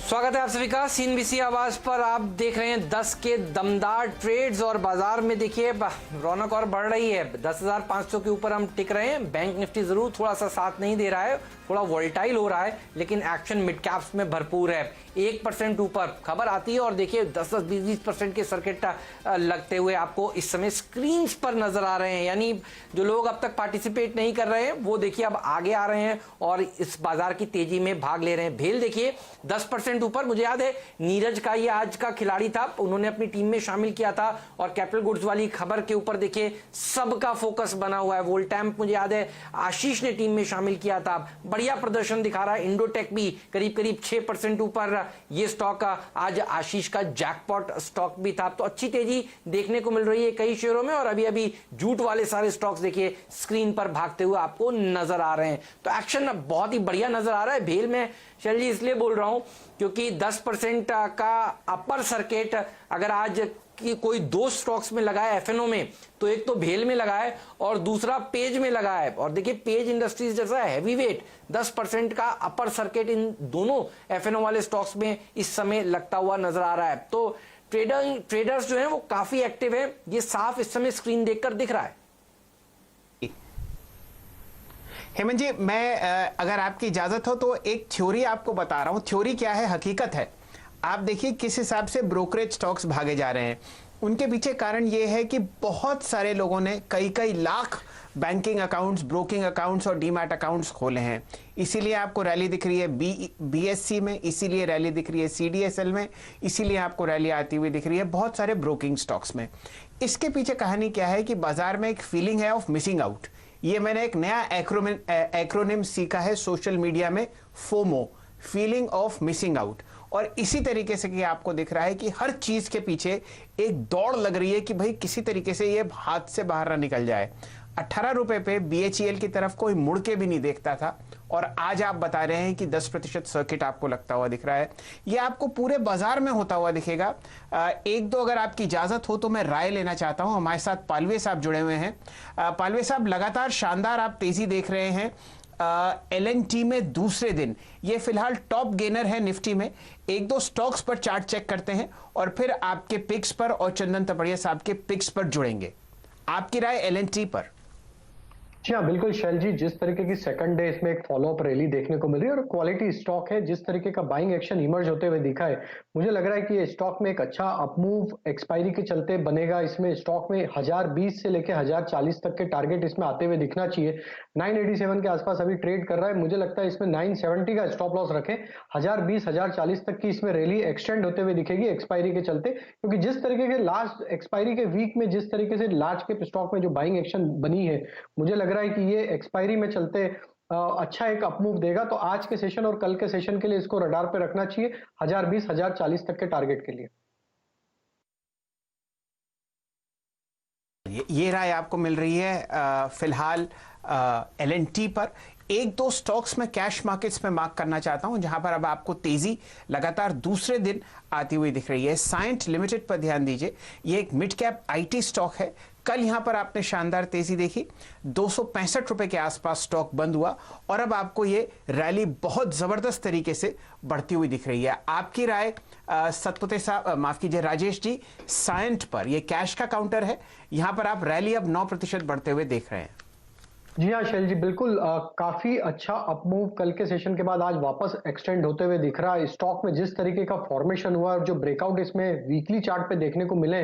स्वागत है आप सभी का सीएनबीसी आवाज पर। आप देख रहे हैं 10 के दमदार ट्रेड्स और बाजार में देखिए रौनक और बढ़ रही है। 10,500 के ऊपर हम टिक रहे हैं। बैंक निफ्टी जरूर थोड़ा सा साथ नहीं दे रहा है, थोड़ा वोलेटाइल हो रहा है, लेकिन एक्शन मिड कैप्स में भरपूर है। 1% ऊपर खबर आती है और देखिए 10-20% के सर्किट लगते हुए आपको इस समय स्क्रीन पर नजर आ रहे हैं। यानी जो लोग अब तक पार्टिसिपेट नहीं कर रहे हैं वो देखिए अब आगे आ रहे हैं और इस बाजार की तेजी में भाग ले रहे हैं। भेल देखिए 10% ऊपर। मुझे याद है नीरज का ये आज का खिलाड़ी था, उन्होंने अपनी टीम में शामिल किया था और कैपिटल गुड्स वाली खबर के ऊपर देखिए सबका फोकस बना हुआ है। वोल्टैम्प मुझे याद है आशीष ने टीम में शामिल किया था, बढ़िया प्रदर्शन दिखा रहा है। इंडोटेक भी करीब 6% ऊपर। ये स्टॉक आज आशीष का जैकपॉट स्टॉक भी था। तो अच्छी तेजी देखने को मिल रही है कई शेयरों में और अभी जूट वाले सारे स्टॉक्स देखिए स्क्रीन पर भागते हुए आपको नजर आ रहे हैं। तो एक्शन बहुत ही बढ़िया नजर आ रहा है। भेल में शैल जी इसलिए बोल रहा हूं क्योंकि 10% का अपर सर्किट अगर आज कि कोई दो स्टॉक्स में लगा है एफएनओ में, तो एक तो भेल में लगा है और दूसरा पेज में लगा है। और देखिए पेज इंडस्ट्रीज जैसा हैवी वेट 10% का अपर सर्किट इन दोनों एफएनओ वाले स्टॉक्स में इस समय लगता हुआ नजर आ रहा है। तो ट्रेडर्स जो हैं वो काफी एक्टिव है, ये साफ इस समय स्क्रीन देखकर दिख रहा है। हेमंत जी, मैं अगर आपकी इजाजत हो तो एक थ्योरी आपको बता रहा हूं। थ्योरी क्या है, हकीकत है। आप देखिए किस हिसाब से ब्रोकरेज स्टॉक्स भागे जा रहे हैं। उनके पीछे कारण यह है कि बहुत सारे लोगों ने कई lakh banking accounts, broking accounts और डीमैट अकाउंट्स खोले हैं। इसीलिए आपको रैली दिख रही है बीएससी में, इसीलिए रैली दिख रही है सीडीएसएल में, इसीलिए आपको रैली आती हुई दिख रही है बहुत सारे ब्रोकिंग स्टॉक्स में। इसके पीछे कहानी क्या है कि बाजार में एक फीलिंग है ऑफ मिसिंग आउट। ये मैंने एक नया एक्रोनिम सीखा है सोशल मीडिया में, FOMO, feeling of missing out. और इसी तरीके से कि आपको दिख रहा है कि हर चीज के पीछे एक दौड़ लग रही है कि भाई किसी तरीके से ये हाथ से बाहर ना निकल जाए। 18 रुपए पे बीएचईएल की तरफ कोई मुड़ के भी नहीं देखता था और आज आप बता रहे हैं कि 10% सर्किट आपको लगता हुआ दिख रहा है। ये आपको पूरे बाजार में होता हुआ दिखेगा। एक दो अगर आपकी इजाजत हो तो मैं राय लेना चाहता हूं। हमारे साथ पालवे साहब जुड़े हुए हैं। पालवे साहब, लगातार शानदार आप तेजी देख रहे हैं। एलएनटी में दूसरे दिन ये फिलहाल टॉप गेनर है निफ्टी में। एक दो स्टॉक्स पर चार्ट चेक करते हैं और फिर आपके पिक्स पर और चंदन तपड़िया साहब के पिक्स पर जुड़ेंगे। आपकी राय एलएनटी पर? जी हाँ, बिल्कुल शैल जी, जिस तरीके की सेकंड डे इसमें एक फॉलोअप रैली देखने को मिल रही है और क्वालिटी स्टॉक है, जिस तरीके का बाइंग एक्शन इमर्ज होते हुए दिखा है, मुझे लग रहा है कि ये स्टॉक में एक अच्छा अपमूव एक्सपायरी के चलते बनेगा। इसमें स्टॉक में 1020 से लेकर 1040 तक के टारगेट इसमें आते हुए दिखना चाहिए। 987 के आसपास अभी ट्रेड कर रहा है। मुझे लगता है इसमें 970 का स्टॉप लॉस रखें। 1020 1040 तक की इसमें रैली एक्सटेंड होते हुए दिखेगी एक्सपायरी के चलते, क्योंकि जिस तरीके के लास्ट एक्सपायरी के वीक में जिस तरीके से लार्ज कैप स्टॉक में जो बाइंग एक्शन बनी है, मुझे लग रहा है कि ये एक्सपायरी में चलते अच्छा एक अपमूव देगा। तो आज के सेशन और कल के सेशन के लिए इसको रडार पे रखना चाहिए 1020 1040 तक के टारगेट के लिए। ये राय आपको मिल रही है फिलहाल एलएनटी पर। एक दो स्टॉक्स में कैश मार्केट्स में मार्क करना चाहता हूं जहां पर अब आपको तेजी लगातार दूसरे दिन आती हुई दिख रही है। साइंट लिमिटेड पर ध्यान दीजिए, ये एक मिड कैप आईटी स्टॉक है। कल यहां पर आपने शानदार तेजी देखी, 265 रुपए के आसपास स्टॉक बंद हुआ और अब आपको ये रैली बहुत जबरदस्त तरीके से बढ़ती हुई दिख रही है। आपकी राय सतपते साहब, माफ कीजिए राजेश जी, साइंट पर? ये कैश का काउंटर है, यहां पर आप रैली अब 9% बढ़ते हुए देख रहे हैं। जी हाँ शैल जी, बिल्कुल काफी अच्छा अपमूव कल के सेशन के बाद आज वापस एक्सटेंड होते हुए दिख रहा है। स्टॉक में जिस तरीके का फॉर्मेशन हुआ और जो ब्रेकआउट इसमें वीकली चार्ट पे देखने को मिले,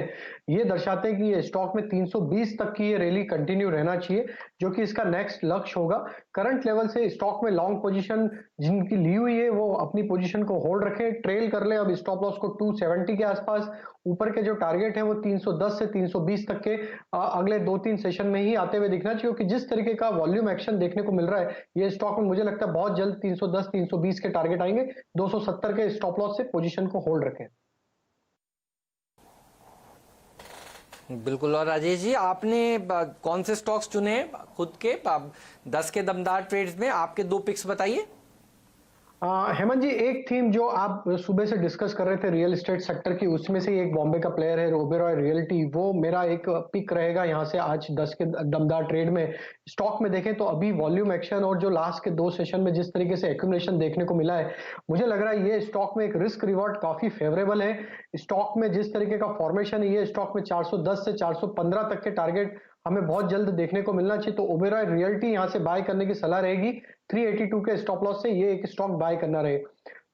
ये दर्शाते हैं कि ये स्टॉक में 320 तक की ये रैली कंटिन्यू रहना चाहिए, जो कि इसका नेक्स्ट लक्ष्य होगा। करंट लेवल से स्टॉक में लॉन्ग पोजीशन जिनकी ली हुई है वो अपनी पोजीशन को होल्ड रखें, ट्रेल कर ले। अब स्टॉप लॉस को 270 के आसपास, ऊपर के जो टारगेट है वो 310 से 320 तक के अगले 2-3 सेशन में ही आते हुए दिखना चाहिए, क्योंकि जिस तरीके का वॉल्यूम एक्शन देखने को मिल रहा है ये स्टॉक में, मुझे लगता है बहुत जल्द 310 320 के टारगेट आएंगे। 270 के स्टॉप लॉस से पोजीशन को होल्ड रखें। बिल्कुल। और राजेश जी, आपने कौन से स्टॉक्स चुने खुद के 10 के दमदार ट्रेड्स में? आपके दो पिक्स बताइए। हेमंत जी, एक थीम जो आप सुबह से डिस्कस कर रहे थे रियल एस्टेट सेक्टर की, उसमें से एक बॉम्बे का प्लेयर है ओबेरॉय रियल्टी, वो मेरा एक पिक रहेगा यहाँ से आज 10 के दमदार ट्रेड में। स्टॉक में देखें तो अभी वॉल्यूम एक्शन और जो लास्ट के 2 सेशन में जिस तरीके से एक्यूमुलेशन देखने को मिला है, मुझे लग रहा है ये स्टॉक में एक रिस्क रिवॉर्ड काफी फेवरेबल है। स्टॉक में जिस तरीके का फॉर्मेशन है, ये स्टॉक में 410 से 415 तक के टारगेट हमें बहुत जल्द देखने को मिलना चाहिए। तो ओबेरॉय रियल्टी यहाँ से बाय करने की सलाह रहेगी। 382 के स्टॉप लॉस से ये एक स्टॉक बाय करना रहे।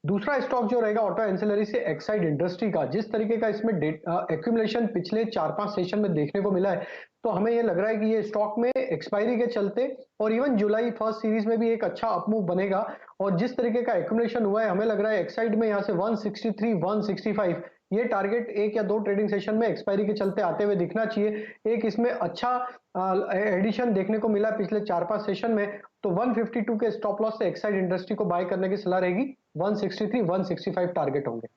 दूसरा स्टॉक जो रहेगा ऑटो एंसिलरी से एक्साइड इंडस्ट्री का, जिस तरीके का इसमें एक्यूमुलेशन पिछले 4-5 सेशन में देखने को मिला है, तो हमें ये लग रहा है कि ये स्टॉक में एक्सपायरी के चलते और इवन जुलाई फर्स्ट सीरीज में भी एक अच्छा अपमूव बनेगा। और जिस तरीके का एक्यूमुलेशन हुआ है, हमें लग रहा है एक्साइड में यहाँ से 163 165 ये टारगेट 1 या 2 ट्रेडिंग सेशन में एक्सपायरी के चलते आते हुए दिखना चाहिए। एक इसमें अच्छा एडिशन देखने को मिला पिछले 4-5 सेशन में, तो 152 के स्टॉप लॉस से एक्साइड इंडस्ट्री को बाय करने की सलाह रहेगी। 163 165 टारगेट होंगे।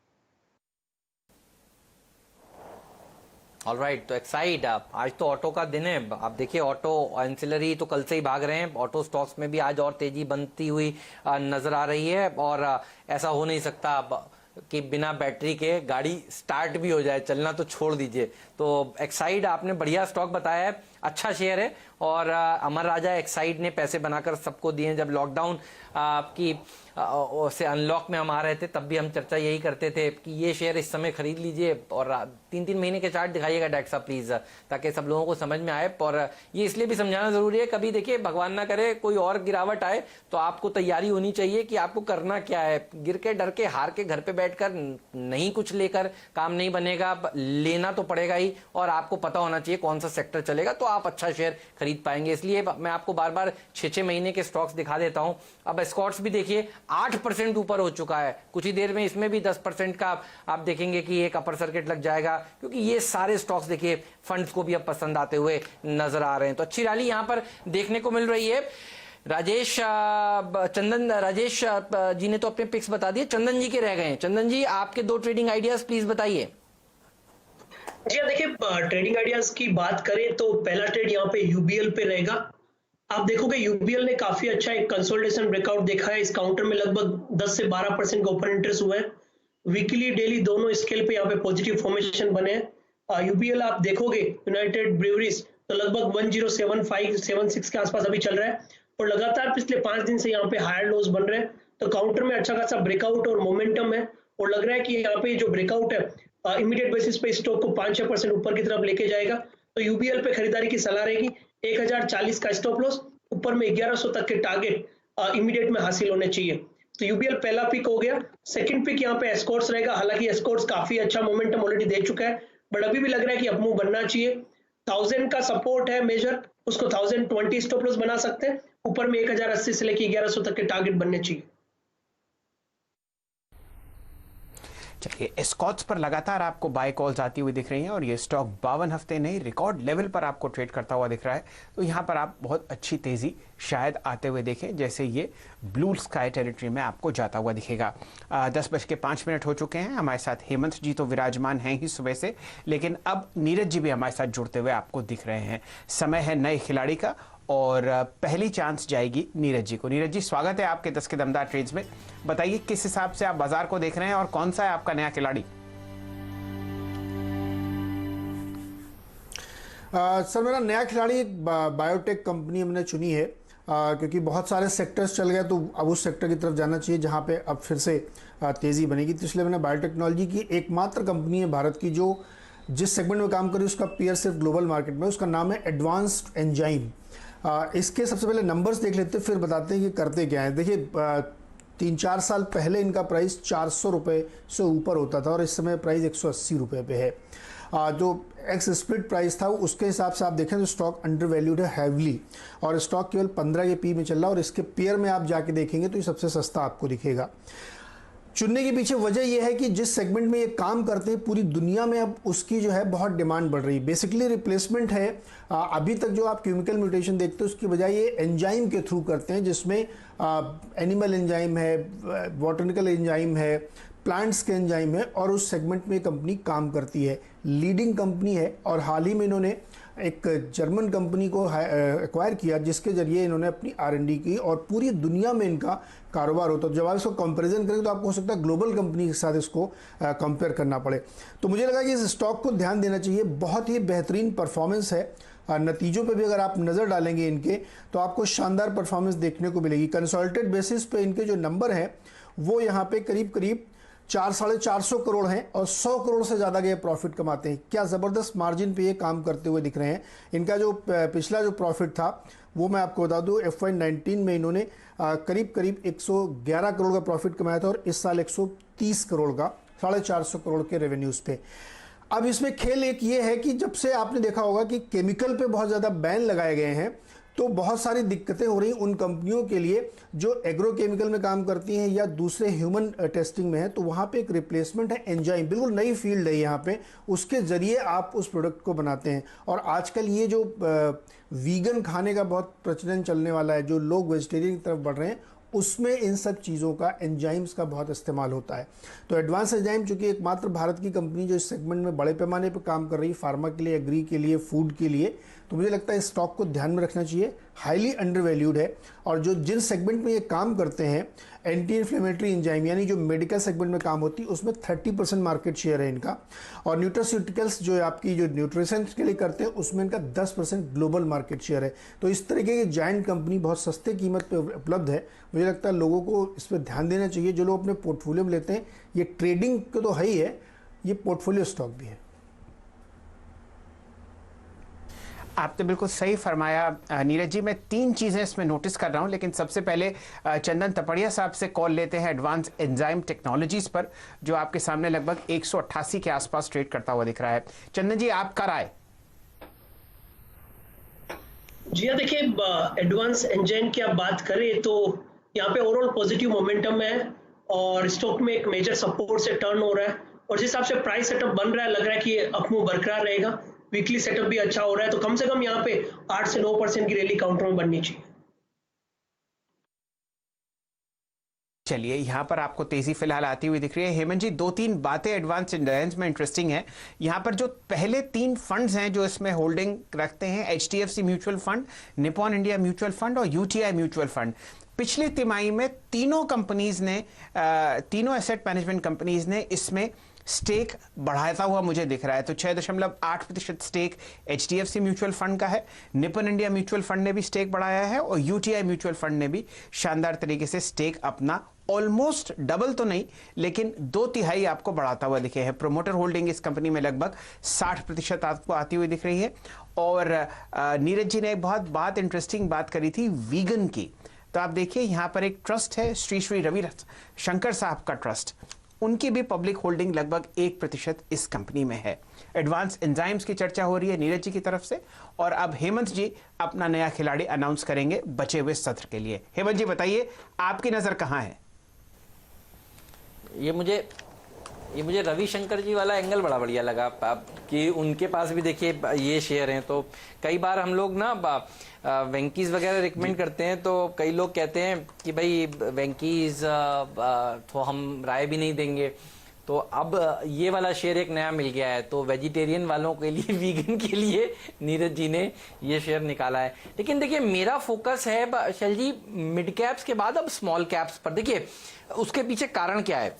ऑलराइट, तो एक्साइड आज तो ऑटो का दिन है। आप देखिए ऑटो एंसिलरी तो कल से ही भाग रहे हैं, ऑटो स्टॉक्स में भी आज और तेजी बनती हुई नजर आ रही है। और ऐसा हो नहीं सकता कि बिना बैटरी के गाड़ी स्टार्ट भी हो जाए, चलना तो छोड़ दीजिए। तो एक्साइड आपने बढ़िया स्टॉक बताया है, अच्छा शेयर है। और अमर राजा एक्साइड ने पैसे बनाकर सबको दिए। जब लॉकडाउन की से अनलॉक में हम आ रहे थे, तब भी हम चर्चा यही करते थे कि ये शेयर इस समय खरीद लीजिए। और 3-3 महीने के चार्ट दिखाइएगा डेक्सा प्लीज, ताकि सब लोगों को समझ में आए। और ये इसलिए भी समझाना जरूरी है, कभी देखिए भगवान ना करे कोई और गिरावट आए तो आपको तैयारी होनी चाहिए कि आपको करना क्या है। गिर के डर के हार के घर पे बैठकर नहीं कुछ लेकर काम नहीं बनेगा, लेना तो पड़ेगा ही। और आपको पता होना चाहिए कौन सा सेक्टर चलेगा, तो आप अच्छा शेयर खरीद पाएंगे। इसलिए मैं आपको बार बार 6-6 महीने के स्टॉक्स दिखा देता हूं। अब स्कॉट्स भी देखिए 8% ऊपर हो चुका है, कुछ ही देर में इसमें भी 10% का आप देखेंगे कि एक अपर सर्किट लग जाएगा, क्योंकि ये सारे स्टॉक्स देखिए फंड्स को भी अब पसंद आते हुए नजर आ रहे हैं। तो अच्छी रैली यहां पर देखने को मिल रही है। राजेश जी ने तो अपने पिक्स बता दिए, चंदन जी के रह गए हैं। चंदन जी, आपके 2 ट्रेडिंग आइडियाज प्लीज बताइए। जी हाँ, देखिए ट्रेडिंग आइडियाज की बात करें तो पहला ट्रेड यहाँ पे यूबीएल पे रहेगा। आप देखोगे यूबीएल ने काफी अच्छा एक कंसोलिडेशन ब्रेकआउट देखा है। इस काउंटर में लगभग 10 से 12% का ओपन इंटरेस्ट हुआ है। वीकली डेली दोनों स्केल पे यहाँ पे पॉजिटिव फॉर्मेशन बने हैं। यूबीएल आप देखोगे यूनाइटेड ब्रेवरीज तो लगभग 1075-76 के आसपास अभी चल रहा है, और लगातार पिछले 5 दिन से यहाँ पे हायर लोज बन रहे हैं। तो काउंटर में अच्छा खासा ब्रेकआउट और मोमेंटम है, और लग रहा है कि यहाँ पे जो ब्रेकआउट है इमीडिएट बेसिस पे स्टॉक को 5-6% ऊपर की तरफ लेके जाएगा। तो यूबीएल पे खरीदारी की सलाह रहेगी। 1040 का स्टॉप लॉस, ऊपर में 1100 तक के टारगेट इमीडिएट में हासिल होने चाहिए। तो यूबीएल पहला पिक हो गया। सेकंड पिक यहाँ पे एस्कॉर्ट्स रहेगा। हालांकि एस्कॉर्ट्स काफी अच्छा मोमेंटम ऑलरेडी दे चुका है, बट अभी भी लग रहा है कि अपमूव बनना चाहिए। 1000 का सपोर्ट है मेजर, उसको 1020 स्टॉप लॉस बना सकते हैं। ऊपर में 1080 से लेकर 1100 तक के टारगेट बनने चाहिए। चलिए, स्कॉट्स पर लगातार आपको बाय कॉल्स आती हुई दिख रही हैं और ये स्टॉक 52 हफ्ते नहीं रिकॉर्ड लेवल पर आपको ट्रेड करता हुआ दिख रहा है। तो यहाँ पर आप बहुत अच्छी तेजी शायद आते हुए देखें, जैसे ये ब्लू स्काई टेरिटरी में आपको जाता हुआ दिखेगा। 10:05 हो चुके हैं। हमारे साथ हेमंत जी तो विराजमान हैं ही सुबह से, लेकिन अब नीरज जी भी हमारे साथ जुड़ते हुए आपको दिख रहे हैं। समय है नए खिलाड़ी का और पहली चांस जाएगी नीरज जी को। नीरज जी, स्वागत है आपके 10 के दमदार ट्रेड्स में। बताइए किस हिसाब से आप बाजार को देख रहे हैं और कौन सा है आपका नया खिलाड़ी? सर, मेरा नया खिलाड़ी एक बायोटेक कंपनी हमने चुनी है, क्योंकि बहुत सारे सेक्टर्स चल गए, तो अब उस सेक्टर की तरफ जाना चाहिए जहां पे अब फिर से तेज़ी बनेगी। तो इसलिए मैंने बायोटेक्नोलॉजी की एकमात्र कंपनी है भारत की जो जिस सेगमेंट में काम कर रही है उसका पेयर सिर्फ ग्लोबल मार्केट में, उसका नाम है एडवांस्ड एंजाइम। इसके सबसे पहले नंबर्स देख लेते हैं, फिर बताते हैं कि करते क्या है। देखिए, 3-4 साल पहले इनका प्राइस 400 रुपये से ऊपर होता था और इस समय प्राइस 180 रुपये पे है। जो एक्स स्प्लिट प्राइस था उसके हिसाब से आप देखें तो स्टॉक अंडर वैल्यूड है हैवली, और स्टॉक केवल 15 के पी में चल रहा है, और इसके पेयर में आप जाके देखेंगे तो ये सबसे सस्ता आपको दिखेगा। चुनने के पीछे वजह यह है कि जिस सेगमेंट में ये काम करते हैं पूरी दुनिया में अब उसकी जो है बहुत डिमांड बढ़ रही है। बेसिकली रिप्लेसमेंट है। अभी तक जो आप केमिकल म्यूटेशन देखते हो उसकी बजाय ये एंजाइम के थ्रू करते हैं, जिसमें एनिमल एंजाइम है, बॉटनिकल एंजाइम है, प्लांट्स के एंजाइम है और उस सेगमेंट में कंपनी काम करती है, लीडिंग कंपनी है। और हाल ही में इन्होंने एक जर्मन कंपनी को एक्वायर किया जिसके जरिए इन्होंने अपनी R&D की और पूरी दुनिया में इनका कारोबार होता है। जब आप इसको कंपैरिजन करें तो आपको हो सकता है ग्लोबल कंपनी के साथ इसको कंपेयर करना पड़े। तो मुझे लगा कि इस स्टॉक को ध्यान देना चाहिए, बहुत ही बेहतरीन परफॉर्मेंस है। नतीजों पे भी अगर आप नज़र डालेंगे इनके तो आपको शानदार परफॉर्मेंस देखने को मिलेगी। कंसोलिडेटेड बेसिस पे इनके जो नंबर हैं वो यहाँ पे करीब करीब 400-450 करोड़ हैं और 100 करोड़ से ज़्यादा के प्रॉफिट कमाते हैं। क्या ज़बरदस्त मार्जिन पे ये काम करते हुए दिख रहे हैं। इनका जो पिछला जो प्रॉफिट था वो मैं आपको बता दूं, FY19 में इन्होंने करीब करीब 111 करोड़ का प्रॉफिट कमाया था और इस साल 130 करोड़ का, 450 करोड़ के रेवेन्यूज़ पे। अब इसमें खेल एक ये है कि जब से आपने देखा होगा कि केमिकल पे बहुत ज़्यादा बैन लगाए गए हैं तो बहुत सारी दिक्कतें हो रही उन कंपनियों के लिए जो एग्रोकेमिकल में काम करती हैं या दूसरे ह्यूमन टेस्टिंग में है। तो वहाँ पे एक रिप्लेसमेंट है एंजाइम, बिल्कुल नई फील्ड है यहाँ पे, उसके ज़रिए आप उस प्रोडक्ट को बनाते हैं। और आजकल ये जो वीगन खाने का बहुत प्रचलन चलने वाला है, जो लोग वेजिटेरियन की तरफ बढ़ रहे हैं, उसमें इन सब चीज़ों का, एंजाइम्स का बहुत इस्तेमाल होता है। तो एडवांस एंजाइम चूँकि एकमात्र भारत की कंपनी जो इस सेगमेंट में बड़े पैमाने पर काम कर रही है, फार्मा के लिए, एग्री के लिए, फूड के लिए, तो मुझे लगता है इस स्टॉक को ध्यान में रखना चाहिए। हाईली अंडर वैल्यूड है और जो जिन सेगमेंट में ये काम करते हैं, एंटी इन्फ्लेमेटरी एंजाइम यानी जो मेडिकल सेगमेंट में काम होती है, उसमें 30% मार्केट शेयर है इनका। और न्यूट्रास्यूटिकल्स जो आपकी जो न्यूट्रिशन के लिए करते हैं उसमें इनका 10% ग्लोबल मार्केट शेयर है। तो इस तरीके की जायंट कंपनी बहुत सस्ते कीमत पे उपलब्ध है। मुझे लगता है लोगों को इस पर ध्यान देना चाहिए। जो लोग अपने पोर्टफोलियो में लेते हैं, ये ट्रेडिंग को तो है ही है, ये पोर्टफोलियो स्टॉक भी है। आपने बिल्कुल सही फरमाया नीरज जी। मैं 3 चीज़ें इसमें नोटिस कर रहा हूं, लेकिन सबसे पहले चंदन तपड़िया साहब से कॉल लेते हैं एडवांस एंजाइम टेक्नोलॉजीज पर, जो आपके सामने लगभग 188 के आसपास ट्रेड करता हुआ दिख रहा है। चंदन जी, आपका राय? जी हाँ, देखिए एडवांस एंजाइम की आप बात करें तो यहाँ पे ओवरऑल पॉजिटिव मोमेंटम है और स्टॉक में एक मेजर सपोर्ट से टर्न हो रहा है और जिस हिसाब से प्राइस सेटअप बन रहा है, लग रहा है कि अपमूव बरकरार रहेगा। वीकली सेटअप भी अच्छा हो रहा है, तो कम से कम यहाँ पे 8 से 9% की रैली काउंटर में बननी चाहिए। चलिए, यहाँ पर आपको तेजी फिलहाल आती हुई दिख रही है। हेमंत जी, 2-3 बातें एडवांस एंजाइम्स में इंटरेस्टिंग है। यहाँ पर जो पहले 3 फंड्स हैं जो इसमें होल्डिंग रखते हैं, HDFC mutual fund, Nippon India mutual fund और UTI म्यूचुअल फंड, पिछली तिमाही में तीनों कंपनीज ने, तीनों एसेट मैनेजमेंट कंपनीज ने इसमें स्टेक बढ़ाता हुआ मुझे दिख रहा है। तो 6.8% स्टेक HDFC म्यूचुअल फंड का है, निपन इंडिया म्यूचुअल फंड ने भी स्टेक बढ़ाया है और UTI म्यूचुअल फंड ने भी शानदार तरीके से स्टेक अपना ऑलमोस्ट डबल तो नहीं लेकिन 2/3 आपको बढ़ाता हुआ दिखे हैं। प्रोमोटर होल्डिंग इस कंपनी में लगभग 60% आपको आती हुई दिख रही है। और नीरज जी ने एक बहुत इंटरेस्टिंग बात करी थी वीगन की। तो आप देखिए, यहाँ पर एक ट्रस्ट है, श्री रवि शंकर साहब का ट्रस्ट, उनकी भी पब्लिक होल्डिंग लगभग 1% इस कंपनी में है। एडवांस एंजाइम्स की चर्चा हो रही है नीरज जी की तरफ से, और अब हेमंत जी अपना नया खिलाड़ी अनाउंस करेंगे बचे हुए सत्र के लिए। हेमंत जी, बताइए आपकी नजर कहां है? ये मुझे रविशंकर जी वाला एंगल बड़ा बढ़िया लगा कि उनके पास भी देखिए ये शेयर हैं। तो कई बार हम लोग ना वेंकीज वगैरह रिकमेंड करते हैं तो कई लोग कहते हैं कि भाई वेंकीज तो हम राय भी नहीं देंगे। तो अब ये वाला शेयर एक नया मिल गया है, तो वेजिटेरियन वालों के लिए, वीगन के लिए नीरज जी ने ये शेयर निकाला है। लेकिन देखिए, मेरा फोकस है शैल जी मिड कैप्स के बाद अब स्मॉल कैप्स पर। देखिए उसके पीछे कारण क्या है।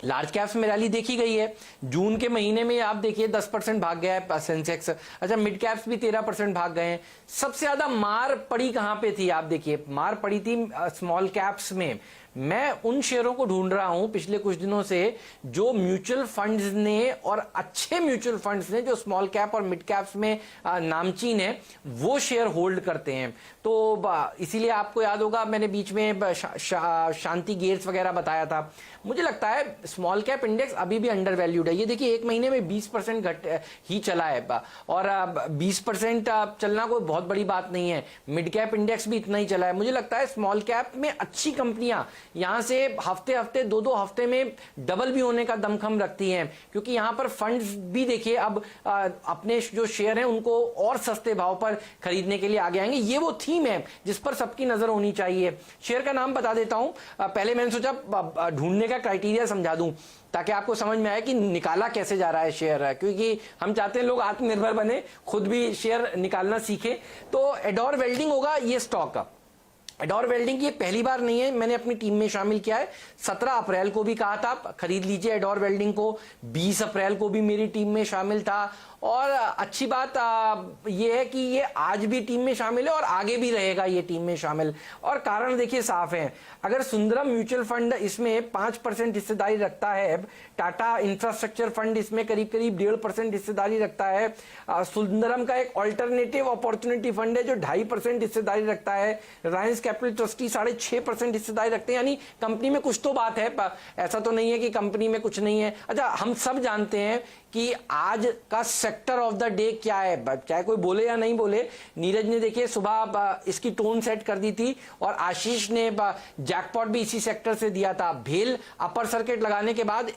लार्ज कैप्स में रैली देखी गई है, जून के महीने में आप देखिए 10% भाग गया है सेंसेक्स। अच्छा, मिड कैप्स भी 13% भाग गए हैं। सबसे ज्यादा मार पड़ी कहां पे थी? आप देखिए, मार पड़ी थी स्मॉल कैप्स में। मैं उन शेयरों को ढूंढ रहा हूं पिछले कुछ दिनों से जो म्यूचुअल फंड्स ने, और अच्छे म्यूचुअल फंड्स ने जो स्मॉल कैप और मिड कैप्स में नामचीन है, वो शेयर होल्ड करते हैं। तो इसीलिए आपको याद होगा मैंने बीच में शांति गेयर्स वगैरह बताया था। मुझे लगता है स्मॉल कैप इंडेक्स अभी भी अंडर वैल्यूड है। ये देखिए, एक महीने में 20% घट ही चला है और 20% चलना कोई बहुत बड़ी बात नहीं है। मिड कैप इंडेक्स भी इतना ही चला है। मुझे लगता है स्मॉल कैप में अच्छी कंपनियां यहां से हफ्ते 2-2 हफ्ते में डबल भी होने का दमखम रखती हैं, क्योंकि यहां पर फंड्स भी देखिए अब अपने जो शेयर हैं उनको और सस्ते भाव पर खरीदने के लिए आगे आएंगे। ये वो थीम है जिस पर सबकी नजर होनी चाहिए। शेयर का नाम बता देता हूं, पहले मैंने सोचा ढूंढने का क्राइटेरिया समझा दूं। दूं ताकि आपको समझ में आए कि निकाला कैसे जा रहा है शेयर, क्योंकि हम चाहते हैं लोग आत्मनिर्भर बने, खुद भी शेयर निकालना सीखे। तो एडोर वेल्डिंग होगा ये स्टॉक। एडोर वेल्डिंग की पहली बार नहीं है, मैंने अपनी टीम में शामिल किया है। 17 अप्रैल को भी कहा था खरीद लीजिए एडोर वेल्डिंग को, 20 अप्रैल को भी मेरी टीम में शामिल था, और अच्छी बात ये है कि ये आज भी टीम में शामिल है और आगे भी रहेगा ये टीम में शामिल। और कारण देखिए साफ है, अगर सुंदरम म्यूचुअल फंड इसमें 5% हिस्सेदारी रखता है, टाटा इंफ्रास्ट्रक्चर फंड इसमें करीब करीब 1.5% हिस्सेदारी रखता है, सुंदरम का एक ऑल्टरनेटिव अपॉर्चुनिटी फंड है जो 2.5% हिस्सेदारी रखता है, रिलायंस कैपिटल ट्रस्टी 6.5% हिस्सेदारी रखते हैं, यानी कंपनी में कुछ तो बात है, ऐसा तो नहीं है कि कंपनी में कुछ नहीं है। अच्छा, हम सब जानते हैं कि आज का सेक्टर ऑफ द डे क्या है, चाहे कोई बोले या नहीं बोले। नीरज ने देखिए सुबह इसकी टोन सेट कर दी थी और आशीष ने जैकपॉट भी इसी सेक्टर से दिया था। भेल अपर सर्किट लगाने के बाद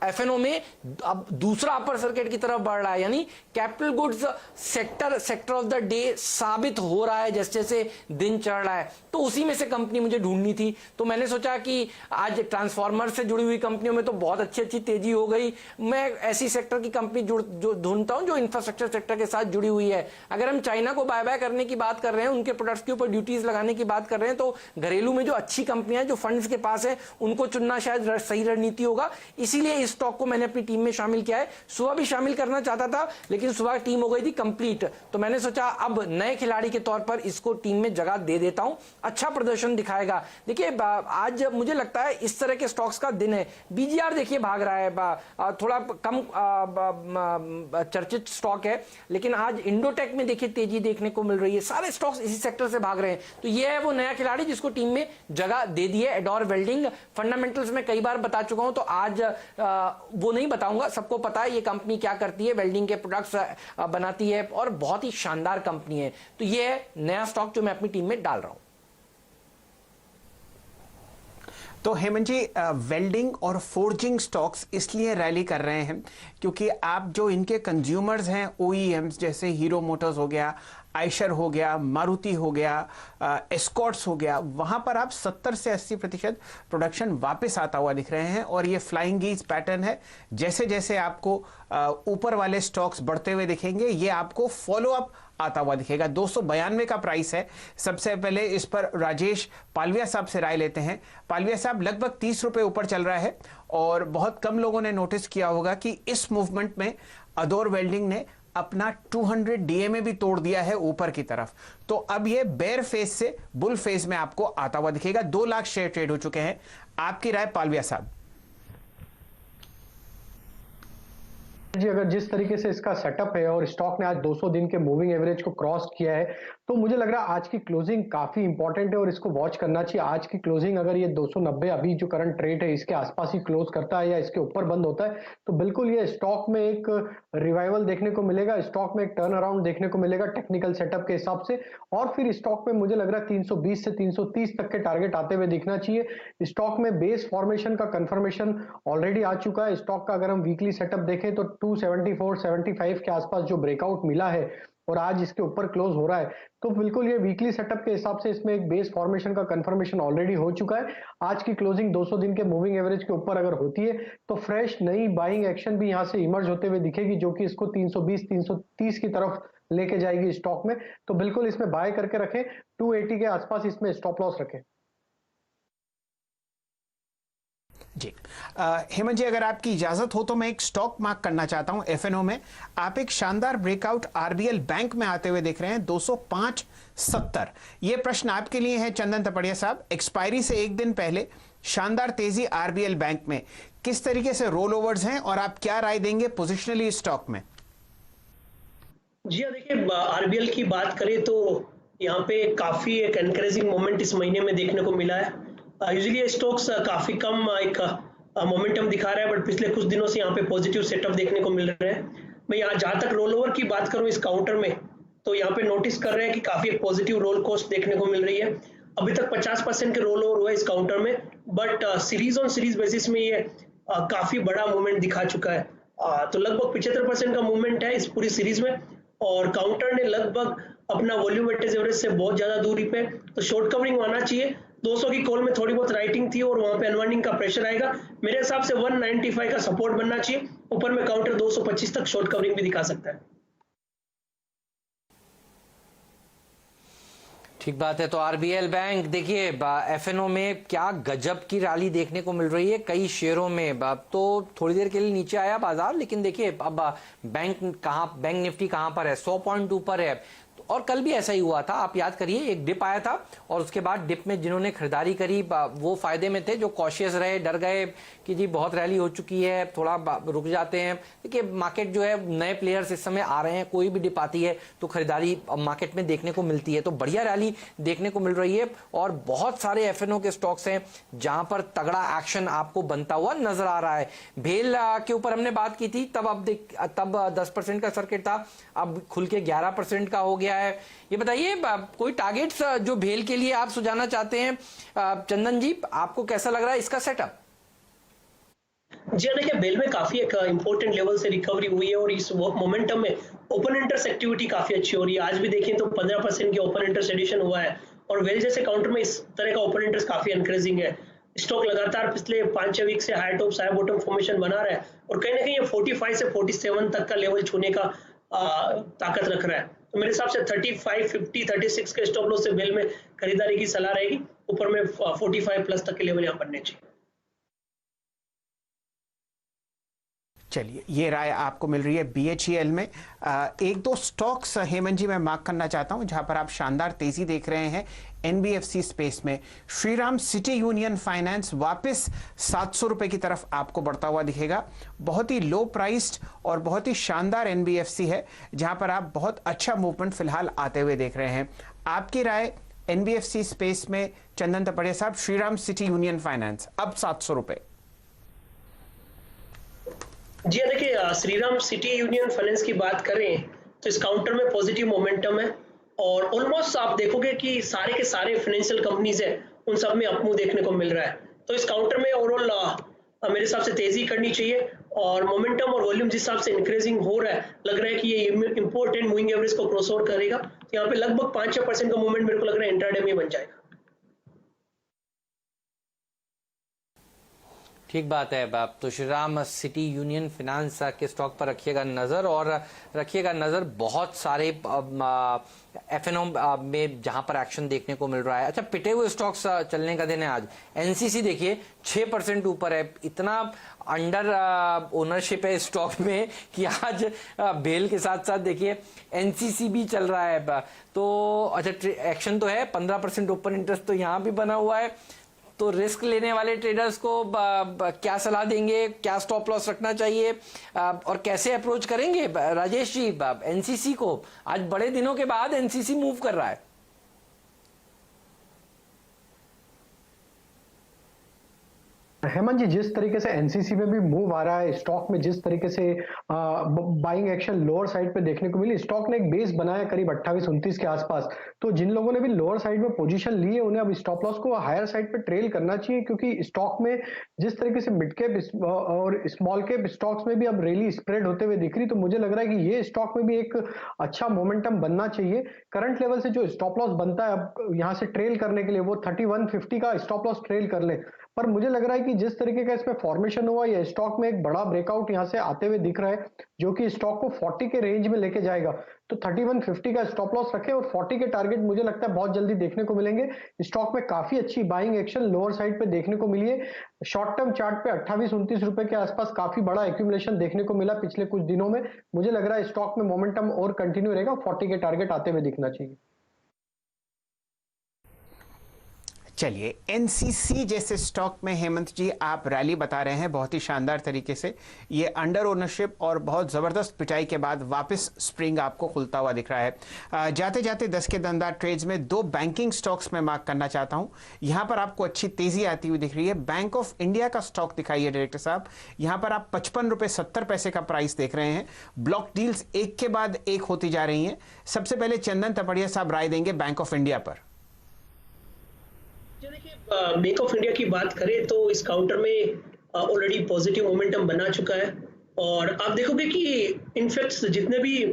एफएनओ में अब दूसरा अपर सर्किट की तरफ बढ़ रहा है, यानी capital goods sector of the day साबित हो रहा है जैसे जैसे दिन चढ़ रहा है। तो उसी में से कंपनी मुझे ढूंढनी थी, तो मैंने सोचा कि आज ट्रांसफार्मर से जुड़ी हुई कंपनियों में तो बहुत अच्छी तेजी हो गई, मैं ऐसी सेक्टर की कंपनी जो ढूंढता हूं जो इंफ्रास्ट्रक्चर सेक्टर के साथ जुड़ी हुई है। अगर हम चाइना को बाय बाय करने की बात कर रहे हैं, उनके प्रोडक्ट्स के ऊपर ड्यूटीज लगाने की बात कर रहे हैं, तो घरेलू में जो अच्छी कंपनियां जो फंड्स के पास है उनको चुनना शायद सही रणनीति होगा। इसीलिए इस स्टॉक को मैंने अपनी टीम में शामिल किया है। सुबह भी शामिल करना चाहता था लेकिन सुबह टीम हो गई थी कंप्लीट, तो मैंने सोचा अब नए खिलाड़ी के तौर पर इसको टीम में जगह दे देता हूं, अच्छा प्रदर्शन दिखाएगा। देखिए आज मुझे लगता है इस तरह के स्टॉक्स का दिन है। बीजीआर देखिए भाग रहा है, थोड़ा कम चर्चित स्टॉक है, लेकिन आज इंडोटेक में देखिए तेजी देखने को मिल रही है। सारे स्टॉक्स इसी सेक्टर से भाग रहे हैं, तो ये है वो नया खिलाड़ी जिसको टीम में जगह दे दी है। एडोर वेल्डिंग फंडामेंटल्स में कई बार बता चुका हूं, तो आज वो नहीं बताऊंगा, सबको पता है ये कंपनी क्या करती है, वेल्डिंग के प्रोडक्ट्स बनाती है और बहुत ही शानदार कंपनी है। तो ये है नया स्टॉक जो मैं अपनी टीम में डाल रहा हूं। तो हेमंत जी, वेल्डिंग और फोर्जिंग स्टॉक्स इसलिए रैली कर रहे हैं क्योंकि आप जो इनके कंज्यूमर्स हैं, OEMs जैसे हीरो मोटर्स हो गया, आयशर हो गया, मारुति हो गया, एस्कॉर्ट्स हो गया, वहां पर आप 70 से 80% प्रोडक्शन वापस आता हुआ दिख रहे हैं। और ये फ्लाइंग गीज पैटर्न है, जैसे जैसे आपको ऊपर वाले स्टॉक्स बढ़ते हुए दिखेंगे ये आपको फॉलो अप आता हुआ दिखेगा। 292 का प्राइस है। सबसे पहले इस पर राजेश पालविया साहब से राय लेते हैं। पालविया साहब, लगभग 30 रुपए ऊपर चल रहा है और बहुत कम लोगों ने नोटिस किया होगा कि इस मूवमेंट में अडोर वेल्डिंग ने अपना 200 DMA भी तोड़ दिया है ऊपर की तरफ। तो अब ये बेयर फेस से बुल फेस में आपको आता हुआ दिखेगा। 2 लाख शेयर ट्रेड हो चुके हैं। आपकी राय पालविया साहब? जी, अगर जिस तरीके से इसका सेटअप है और स्टॉक ने आज 200 दिन के मूविंग एवरेज को क्रॉस किया है, तो मुझे लग रहा है आज की क्लोजिंग काफी इंपॉर्टेंट है और इसको वॉच करना चाहिए। आज की क्लोजिंग अगर ये 290 अभी जो करंट रेट है इसके आसपास ही क्लोज करता है या इसके ऊपर बंद होता है, तो बिल्कुल ये स्टॉक में एक रिवाइवल देखने को मिलेगा, स्टॉक में एक टर्न अराउंड देखने को मिलेगा टेक्निकल सेटअप के हिसाब से। और फिर स्टॉक में मुझे लग रहा है 320 से 330 तक के टारगेट आते हुए दिखना चाहिए। स्टॉक में बेस फॉर्मेशन का कंफर्मेशन ऑलरेडी आ चुका है। स्टॉक का अगर हम वीकली सेटअप देखें तो 274, 75 के आसपास जो ब्रेकआउट मिला है और आज इसके ऊपर क्लोज हो रहा है, तो बिल्कुल ये वीकली सेटअप के हिसाब से इसमें एक बेस फॉर्मेशन का कंफर्मेशन ऑलरेडी हो चुका है। आज की क्लोजिंग 200 दिन के मूविंग एवरेज के ऊपर अगर होती है तो फ्रेश नई बाइंग एक्शन भी यहां से इमर्ज होते हुए दिखेगी, जो कि इसको 320, 330 की तरफ लेके जाएगी स्टॉक में। तो बिल्कुल इसमें बाय करके रखें, 280 के आसपास इसमें स्टॉप लॉस रखें। जी, हेमंत जी, अगर आपकी इजाजत हो तो मैं एक स्टॉक मार्क करना चाहता हूं। एफएनओ में आप एक शानदार ब्रेकआउट आरबीएल बैंक में आते हुए देख रहे हैं, 205.70। ये प्रश्न आपके लिए है चंदन तपड़िया साहब। एक्सपायरी से एक दिन पहले शानदार तेजी आरबीएल बैंक में, किस तरीके से रोल ओवर्स हैं और आप क्या राय देंगे पोजिशनली स्टॉक में? जी हाँ, देखिए आरबीएल की बात करें तो यहाँ पे काफी एक एनकरेजिंग मोमेंट इस महीने में देखने को मिला है। यूजुअली ये स्टॉक्स काफी कम एक मोमेंटम दिखा रहा है, बट पिछले कुछ दिनों से यहाँ पे पॉजिटिव सेटअप देखने को मिल रहे हैं। मैं यहाँ जहां तक रोल ओवर की बात करूं इस काउंटर में, तो यहाँ पे नोटिस कर रहे हैं कि काफी एक पॉजिटिव रोल कॉस्ट देखने को मिल रही है। अभी तक 50% के रोल ओवर हुआ है इस काउंटर में, but series on series basis में ये काफी बड़ा मूवमेंट दिखा चुका है। तो लगभग 75% का मूवमेंट है इस पूरी सीरीज में, और काउंटर ने लगभग अपना वॉल्यूम वेटेज एवरेज से बहुत ज्यादा दूरी पे, तो शॉर्ट कवरिंग आना चाहिए। 200 की कॉल में थोड़ी बहुत राइटिंग थी और वहां पे अनवाइंडिंग का प्रेशर आएगा। मेरे हिसाब से 195 का सपोर्ट बनना चाहिए, ऊपर में काउंटर 225 तक शॉर्ट कवरिंग भी दिखा सकता है। ठीक बात है। तो आरबीएल बैंक देखिए एफएनओ में क्या गजब की रैली देखने को मिल रही है कई शेयरों में। तो थोड़ी देर के लिए नीचे आया बाजार, लेकिन देखिए अब बैंक निफ्टी कहां पर है, 100 पॉइंट ऊपर है। और कल भी ऐसा ही हुआ था, आप याद करिए, एक डिप आया था और उसके बाद डिप में जिन्होंने खरीदारी करी वो फायदे में थे, जो कॉशियस रहे, डर गए कि जी बहुत रैली हो चुकी है, थोड़ा रुक जाते हैं। देखिए मार्केट जो है, नए प्लेयर्स इस समय आ रहे हैं, कोई भी डिप आती है तो खरीदारी मार्केट में देखने को मिलती है। तो बढ़िया रैली देखने को मिल रही है और बहुत सारे एफएनओ के स्टॉक्स हैं जहां पर तगड़ा एक्शन आपको बनता हुआ नजर आ रहा है। भेल के ऊपर हमने बात की थी, तब 10% का सर्किट था, अब खुल के 11% का हो गया है। ये बताइए कोई टारगेट्स जो भेल के लिए आप सुझाना चाहते हैं चंदन जी, आपको कैसा लग रहा है इसका सेटअप? जी देखिए, बेल में काफी एक इंपॉर्टेंट लेवल से रिकवरी हुई है और इस मोमेंटम में ओपन इंटरेस्ट एक्टिविटी काफी अच्छी हो रही है। आज भी देखें तो 15% की ओपन इंटरेस्ट एडिशन हुआ है और वेल जैसे काउंटर में इस तरह का ओपन इंटरेस्ट काफी एनकरेजिंग है। स्टॉक लगातार पिछले 5-6 वीक से high top high bottom formation बना रहा है और कहीं ना कहीं ये 45 से 47 तक का लेवल छूने का ताकत रख रहा है। तो मेरे हिसाब से 35, 50, 36 के स्टॉप लॉस से बेल में खरीदारी की सलाह रहेगी। ऊपर में 45 प्लस तक के लेवल यहाँ बनने चाहिए। चलिए, ये राय आपको मिल रही है बीएचईएल में। एक दो स्टॉक्स हेमंत जी मैं मार्क करना चाहता हूं जहां पर आप शानदार तेजी देख रहे हैं एनबीएफसी स्पेस में। श्रीराम सिटी यूनियन फाइनेंस वापस 700 रुपए की तरफ आपको बढ़ता हुआ दिखेगा। बहुत ही लो प्राइस्ड और बहुत ही शानदार एनबीएफसी है जहां पर आप बहुत अच्छा मूवमेंट फिलहाल आते हुए देख रहे हैं। आपकी राय एनबीएफसी स्पेस में चंदन तपड़िया साहब, श्रीराम सिटी यूनियन फाइनेंस अब 700 रुपए। जी देखिए, श्रीराम सिटी यूनियन फाइनेंस की बात करें तो इस काउंटर में पॉजिटिव मोमेंटम है और ऑलमोस्ट आप देखोगे कि सारे के सारे फाइनेंशियल कंपनीज है उन सब में अपमूव देखने को मिल रहा है। तो इस काउंटर में ओवरऑल मेरे हिसाब से तेजी करनी चाहिए और मोमेंटम और वॉल्यूम जिस हिसाब से इंक्रीजिंग हो रहा है, लग रहा है कि ये इंपॉर्टेंट मूविंग एवरेज को क्रॉस ओवर करेगा। तो यहाँ पे लगभग 5-6% का मूवमेंट मेरे को लग रहा है इंट्राडे में बन जाएगा। ठीक बात है बाप। तो श्रीराम सिटी यूनियन फाइनेंस के स्टॉक पर रखिएगा नजर और रखिएगा नजर बहुत सारे एफएनओ में जहां पर एक्शन देखने को मिल रहा है। अच्छा, पिटे हुए स्टॉक्स चलने का दिन है आज। एनसीसी देखिए 6% ऊपर है, इतना अंडर ओनरशिप है स्टॉक में कि आज बेल के साथ साथ देखिए एनसीसी भी चल रहा है। तो अच्छा, एक्शन तो है, 15% ओपन इंटरेस्ट तो यहाँ भी बना हुआ है। तो रिस्क लेने वाले ट्रेडर्स को क्या सलाह देंगे, क्या स्टॉप लॉस रखना चाहिए और कैसे अप्रोच करेंगे राजेश जी एनसीसी को? आज बड़े दिनों के बाद एनसीसी मूव कर रहा है। हेमंत जी, जिस तरीके से एनसीसी में भी मूव आ रहा है, स्टॉक में जिस तरीके से बाइंग एक्शन लोअर साइड पे देखने को मिली, स्टॉक ने एक बेस बनाया करीब 28-29 के आसपास। तो जिन लोगों ने भी लोअर साइड में पोजीशन ली है उन्हें अब स्टॉप लॉस को हायर साइड पे ट्रेल करना चाहिए, क्योंकि स्टॉक में जिस तरीके से मिड कैप और स्मॉल कैप स्टॉक्स में भी अब रैली स्प्रेड होते हुए दिख रही, तो मुझे लग रहा है कि ये स्टॉक में भी एक अच्छा मोमेंटम बनना चाहिए। करंट लेवल से जो स्टॉप लॉस बनता है अब यहाँ से ट्रेल करने के लिए वो 3150 का स्टॉप लॉस ट्रेल कर ले। पर मुझे लग रहा है कि जिस तरीके का इसमें फॉर्मेशन हुआ, ये स्टॉक में एक बड़ा ब्रेकआउट यहां से आते हुए दिख रहा है जो कि स्टॉक को 40 के रेंज में लेके जाएगा। तो 3150 का स्टॉप लॉस रखें और 40 के टारगेट मुझे लगता है बहुत जल्दी देखने को मिलेंगे। स्टॉक में काफी अच्छी बाइंग एक्शन लोअर साइड पे देखने को मिली है। शॉर्ट टर्म चार्ट पे 28-29 रुपए के आसपास काफी बड़ा एक्यूमुलेशन देखने को मिला पिछले कुछ दिनों में। मुझे लग रहा है स्टॉक में मोमेंटम और कंटिन्यू रहेगा, 40 के टारगेट आते हुए दिखना चाहिए। चलिए, एनसीसी जैसे स्टॉक में हेमंत जी आप रैली बता रहे हैं बहुत ही शानदार तरीके से। ये अंडर ओनरशिप और बहुत ज़बरदस्त पिटाई के बाद वापस स्प्रिंग आपको खुलता हुआ दिख रहा है। जाते जाते 10 के दमदार ट्रेड्स में 2 बैंकिंग स्टॉक्स में मार्क करना चाहता हूं। यहां पर आपको अच्छी तेजी आती हुई दिख रही है। बैंक ऑफ इंडिया का स्टॉक दिखाइए डायरेक्टर साहब। यहां पर आप 55 रुपये 70 पैसे का प्राइस देख रहे हैं। ब्लॉक डील्स एक के बाद एक होती जा रही हैं। सबसे पहले चंदन तपड़िया साहब राय देंगे बैंक ऑफ इंडिया पर। बैंक ऑफ इंडिया की बात करें तो इस काउंटर में ऑलरेडी पॉजिटिव मोमेंटम बना चुका है और आप देखोगे कि इनफैक्ट जितने भी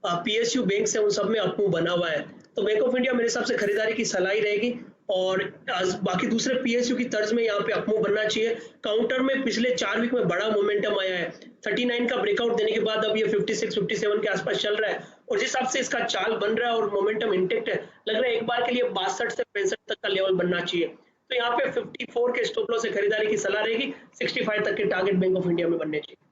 पीएसयू बैंक्स हैं उन सब में अपमूव बना हुआ है। तो बैंक ऑफ इंडिया मेरे हिसाब से खरीदारी की सलाह ही रहेगी और बाकी दूसरे पीएसयू की तर्ज में यहाँ पे अपमूव बनना चाहिए। काउंटर में पिछले 4 वीक में बड़ा मोमेंटम आया है, 39 का ब्रेकआउट देने के बाद अब ये 56-57 के आसपास चल रहा है और जिस हिसाब से इसका चाल बन रहा है और मोमेंटम इंटेक्ट है, लग रहा है एक बार के लिए 62 से 65 तक का लेवल बनना चाहिए। तो यहाँ पे 54 के स्टॉप लॉस से खरीदारी की सलाह रहेगी, 65 तक के टारगेट बैंक ऑफ इंडिया में बनने चाहिए।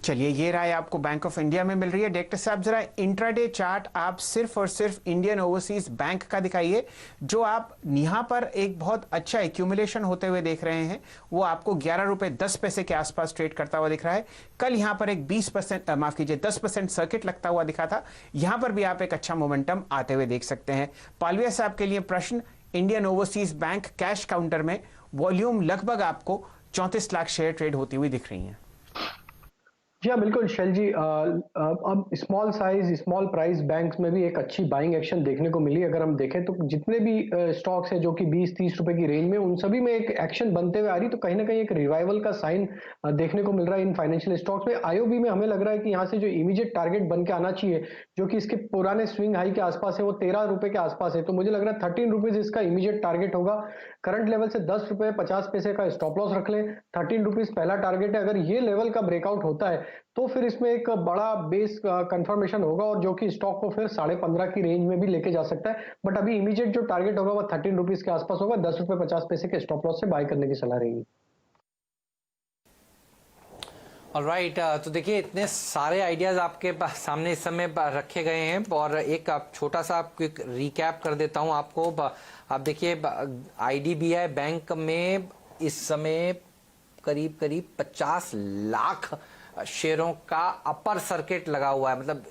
चलिए, ये राय आपको बैंक ऑफ इंडिया में मिल रही है। डायरेक्टर साहब, जरा इंट्राडे चार्ट आप सिर्फ और सिर्फ इंडियन ओवरसीज बैंक का दिखाइए, जो आप यहां पर एक बहुत अच्छा एक्यूमुलेशन होते हुए देख रहे हैं, वो आपको 11 रुपए 10 पैसे के आसपास ट्रेड करता हुआ दिख रहा है। कल यहां पर एक 20% माफ कीजिए 10% सर्किट लगता हुआ दिखा था, यहां पर भी आप एक अच्छा मोमेंटम आते हुए देख सकते हैं। पालविया साहब के लिए प्रश्न, Indian overseas bank cash counter में वॉल्यूम लगभग आपको 34 लाख शेयर ट्रेड होती हुई दिख रही है। जी हाँ, बिल्कुल शैल जी। अब small size small price banks में भी एक अच्छी बाइंग एक्शन देखने को मिली। अगर हम देखें तो जितने भी स्टॉक्स हैं जो कि 20-30 रुपए की रेंज में, उन सभी में एक एक्शन बनते हुए आ रही, तो कहीं ना कहीं एक रिवाइवल का साइन देखने को मिल रहा है इन फाइनेंशियल स्टॉक्स में। आईओबी में हमें लग रहा है कि यहाँ से जो इमीडिएट टारगेट बन के आना चाहिए, जो कि इसके पुराने स्विंग हाई के आसपास है, वो 13 रुपए के आसपास है। तो मुझे लग रहा है 13 रुपीज इसका इमीडिएट टारगेट होगा। करंट लेवल से 10 रुपए 50 पैसे का स्टॉप लॉस रख लें। 13 रुपीज पहला टारगेट है। अगर ये लेवल का ब्रेकआउट होता है तो फिर इसमें एक बड़ा बेस कंफर्मेशन होगा और जो कि स्टॉक को फिर 15.5 की रेंज में भी लेके जा सकता है। बट अभी इमीडिएट जो टारगेट होगा वो 13 रुपीज के आसपास होगा। 10 रुपए 50 पैसे के स्टॉप लॉस से बाय करने की सलाह रहेगी। ऑलराइट, तो देखिए इतने सारे आइडियाज आपके सामने इस समय रखे गए हैं और एक छोटा सा क्विक रिकैप कर देता हूं आपको। आप देखिए आईडीबीआई बैंक में इस समय करीब 50 लाख शेयरों का अपर सर्किट लगा हुआ है। मतलब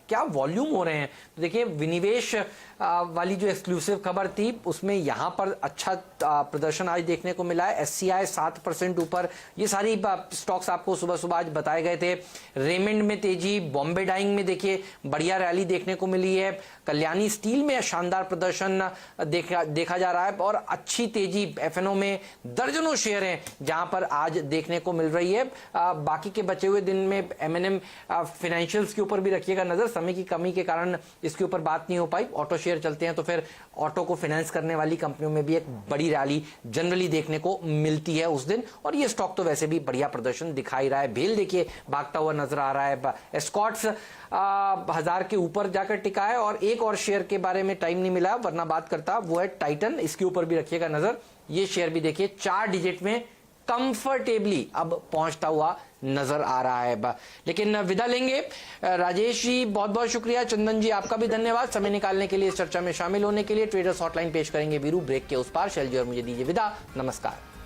क्या वॉल्यूम हो रहे हैं। तो देखिए विनिवेश वाली जो एक्सक्लूसिव खबर थी उसमें यहाँ पर अच्छा प्रदर्शन आज देखने को मिला है। एससीआई 7% ऊपर, ये सारी स्टॉक्स आपको सुबह सुबह आज बताए गए थे। रेमंड में तेजी, बॉम्बे डाइंग में देखिए बढ़िया रैली देखने को मिली है। कल्याणी स्टील में शानदार प्रदर्शन देखा जा रहा है और अच्छी तेजी एफएनओ में दर्जनों शेयर हैं जहां पर आज देखने को मिल रही है। बाकी के बचे हुए दिन में एमएनएम फाइनेंशियल्स के ऊपर भी रखिएगा नजर, समय की कमी के कारण इसके ऊपर बात नहीं हो पाई। ऑटो शेयर चलते हैं तो फिर ऑटो को फाइनेंस करने वाली कंपनियों में भी एक बड़ी रैली जनरली देखने को मिलती है उस दिन, और ये स्टॉक तो वैसे भी बढ़िया प्रदर्शन दिखाई रहा है। भेल देखिए भागता हुआ नजर आ रहा है। एस्कॉट्स 1000 के ऊपर जाकर टिका है और एक और शेयर के बारे में टाइम नहीं मिला वरना बात करता, वो है टाइटन। इसके ऊपर भी रखिएगा नजर। ये शेयर भी देखिए 4 डिजिट में कंफर्टेबली अब पहुंचता हुआ नजर आ रहा है। लेकिन विदा लेंगे। राजेश जी बहुत बहुत शुक्रिया, चंदन जी आपका भी धन्यवाद समय निकालने के लिए, इस चर्चा में शामिल होने के लिए। ट्रेडर्स हॉटलाइन पेश करेंगे वीरू, ब्रेक के उस पार। शैल जी और मुझे दीजिए विदा, नमस्कार।